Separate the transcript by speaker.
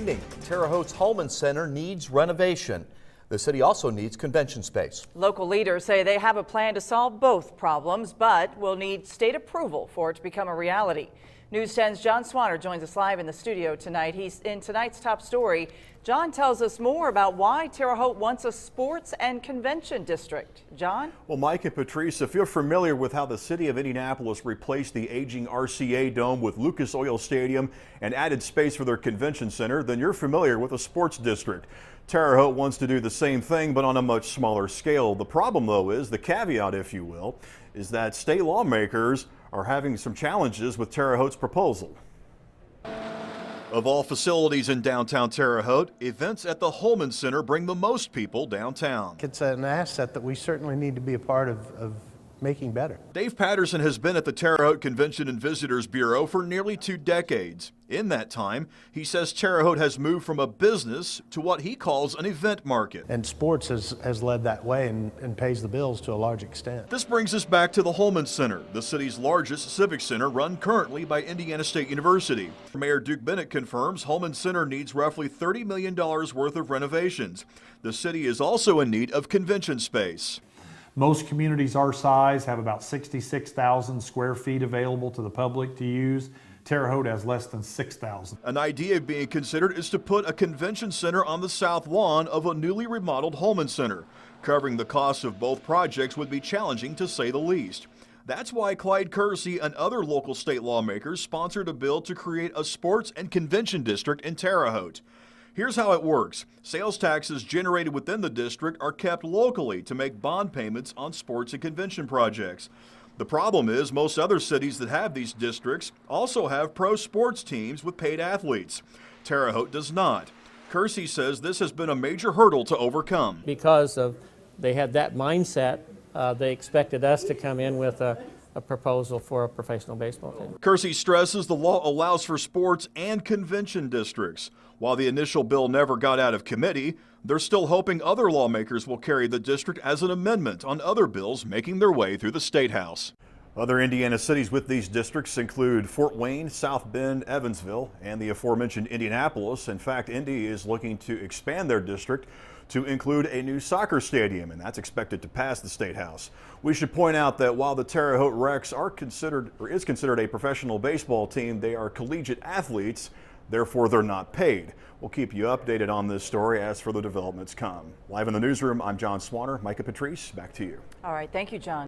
Speaker 1: meeting. Terre Haute's Hulman Center needs renovation. The city also needs convention space.
Speaker 2: Local leaders say they have a plan to solve both problems, but will need state approval for it to become a reality. News 10's John Swanner joins us live in the studio tonight. He's in tonight's top story. John tells us more about why Terre Haute wants a sports and convention district. John?
Speaker 3: Well, Mike and Patrice, if you're familiar with how the city of Indianapolis replaced the aging RCA Dome with Lucas Oil Stadium and added space for their convention center, then you're familiar with a sports district. Terre Haute wants to do the same thing, but on a much smaller scale. The problem, though, is the caveat, if you will, is that state lawmakers are having some challenges with Terre Haute's proposal. Of all facilities in downtown Terre Haute, events at the Hulman Center bring the most people downtown.
Speaker 4: It's an asset that we certainly need to be a part of making better.
Speaker 3: Dave Patterson has been at the Terre Haute Convention and Visitors Bureau for nearly 2 decades. In that time, he says Terre Haute has moved from a business to what he calls an event market.
Speaker 4: And sports has led that way and pays the bills to a large extent.
Speaker 3: This brings us back to the Hulman Center, the city's largest civic center run currently by Indiana State University. Mayor Duke Bennett confirms Hulman Center needs roughly $30 million worth of renovations. The city is also in need of convention space.
Speaker 5: Most communities our size have about 66,000 square feet available to the public to use. Terre Haute has less than 6,000.
Speaker 3: An idea being considered is to put a convention center on the south lawn of a newly remodeled Hulman Center. Covering the costs of both projects would be challenging, to say the least. That's why Clyde Kersey and other local state lawmakers sponsored a bill to create a sports and convention district in Terre Haute. Here's how it works. Sales taxes generated within the district are kept locally to make bond payments on sports and convention projects. The problem is most other cities that have these districts also have pro sports teams with paid athletes. Terre Haute does not. Kersey says this has been a major hurdle to overcome.
Speaker 6: Because they had that mindset, they expected us to come in with a proposal for a professional baseball team.
Speaker 3: Kersey stresses the law allows for sports and convention districts. While the initial bill never got out of committee, they're still hoping other lawmakers will carry the district as an amendment on other bills making their way through the State House. Other Indiana cities with these districts include Fort Wayne, South Bend, Evansville, and the aforementioned Indianapolis. In fact, Indy is looking to expand their district to include a new soccer stadium, and that's expected to pass the State House. We should point out that while the Terre Haute Rex is considered a professional baseball team, they are collegiate athletes, therefore they're not paid. We'll keep you updated on this story as further developments come. Live in the newsroom, I'm John Swanner. Micah Patrice, back to you.
Speaker 2: All right, thank you, John.